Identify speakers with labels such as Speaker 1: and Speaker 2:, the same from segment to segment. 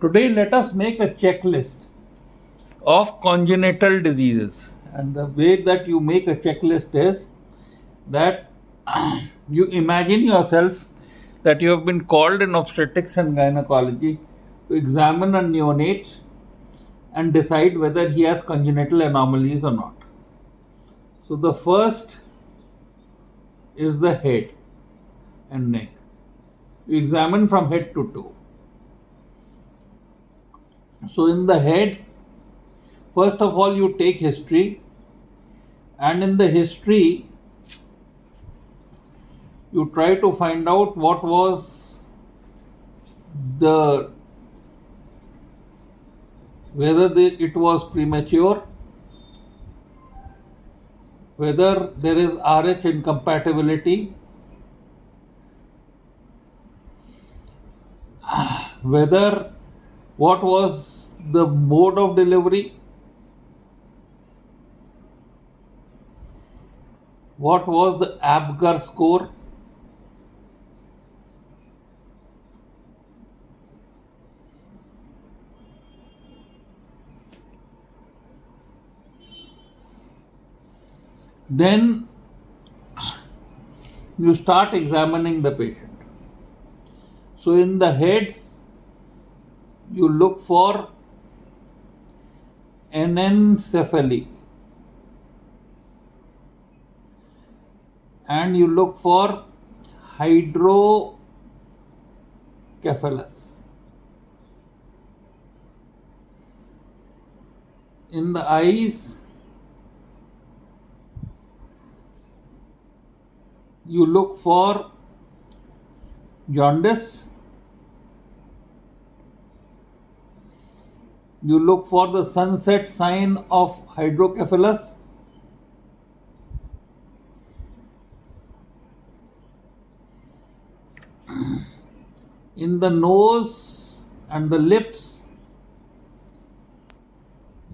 Speaker 1: Today, let us make a checklist of congenital diseases. And the way that you make a checklist is that you imagine yourself that you have been called in obstetrics and gynecology to examine a neonate and decide whether he has congenital anomalies or not. So the first is the head and neck. You examine from head to toe. So in the head, first of all you take history, and in the history you try to find out what was the whether it was premature, whether there is RH incompatibility, whether what was the mode of delivery, what was the Apgar score, then you start examining the patient. So in the head, you look for anencephaly and you look for hydrocephalus. In the eyes, you look for jaundice, you look for the sunset sign of hydrocephalus, in the nose and the lips,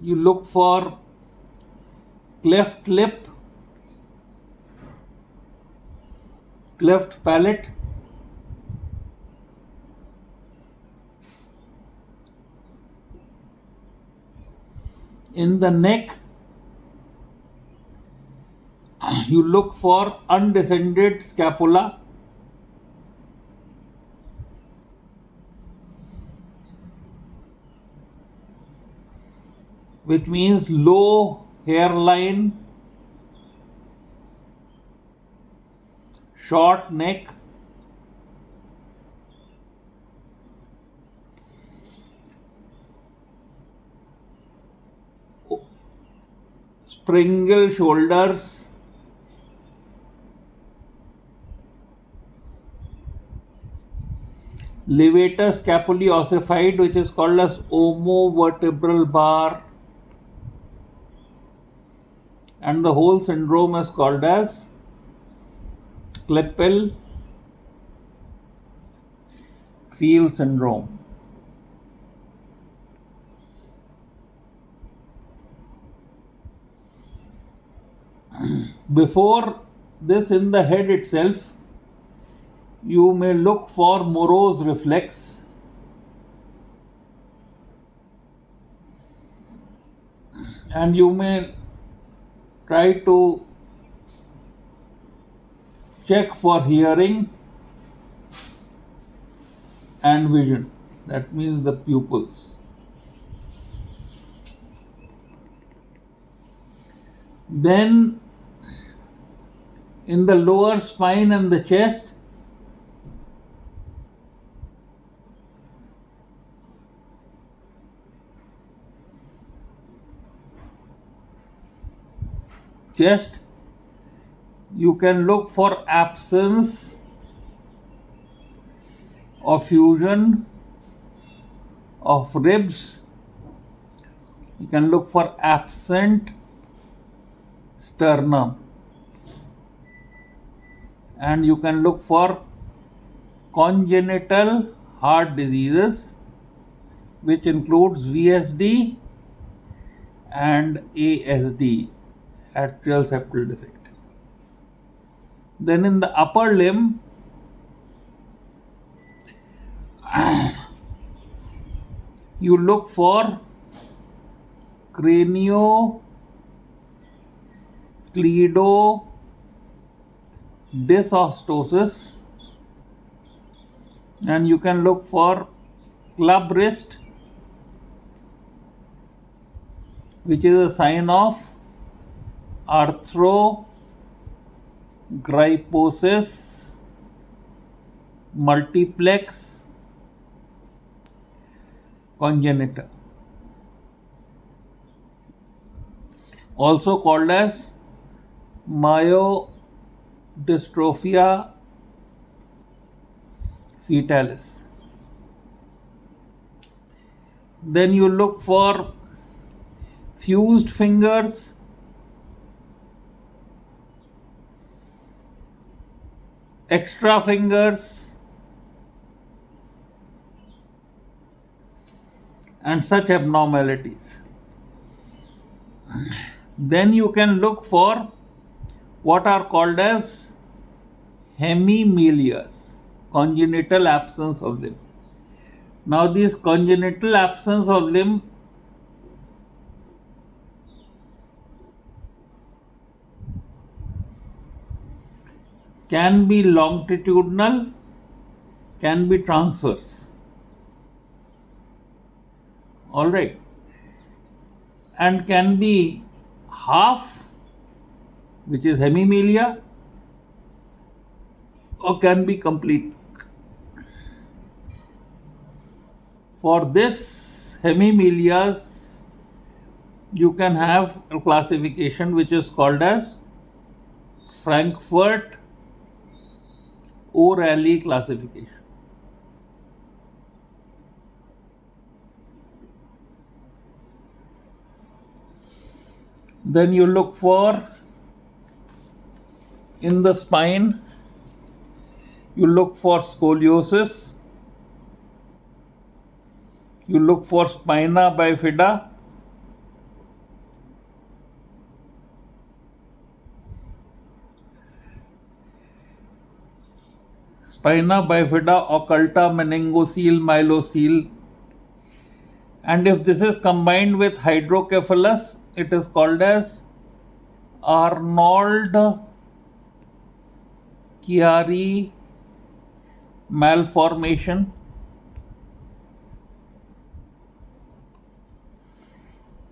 Speaker 1: you look for cleft lip, cleft palate, in the neck, you look for undescended scapula, which means low hairline, short neck, springle shoulders, levator scapulae ossified, which is called as omovertebral bar, and the whole syndrome is called as Klippel Feel syndrome. Before this, in the head itself, you may look for Moreau's reflex, and you may try to check for hearing and vision. That means the pupils. Then in the lower spine and the chest, you can look for absence of fusion of ribs. You can look for absent sternum, and you can look for congenital heart diseases, which includes VSD and ASD, atrial septal defect. Then in the upper limb, You look for cranio-cleido-dysostosis, and you can look for club wrist, which is a sign of arthrogryposis multiplex congenita, also called as myodystrophia fetalis. Then you look for fused fingers, extra fingers, and such abnormalities. Then you can look for what are called as hemimelias, congenital absence of limb. Now, this congenital absence of limb can be longitudinal, can be transverse. All right, and can be half, which is hemimelia, or can be complete. For this hemimelias, you can have a classification which is called as Frankfurt O'Reilly classification. Then you look for, in the spine, you look for scoliosis, you look for spina bifida, occulta, meningocele, myelocele, and if this is combined with hydrocephalus, it is called as Arnold Chiari malformation.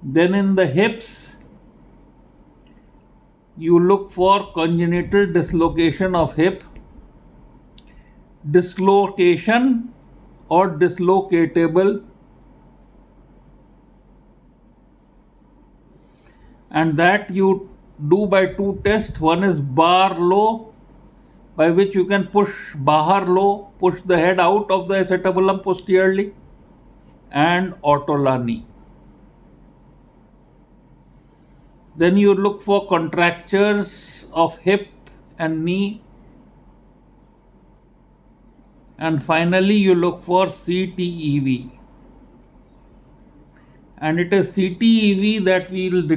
Speaker 1: Then in the hips, you look for congenital dislocation of hip, dislocation or dislocatable, and that you do by two tests. One is Barlow, by which you can push Baharlow, push the head out of the acetabulum posteriorly, and Ortolani. Then you look for contractures of hip and knee, and finally you look for CTEV, and it is CTEV that we'll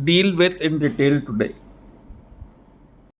Speaker 1: deal with in detail today.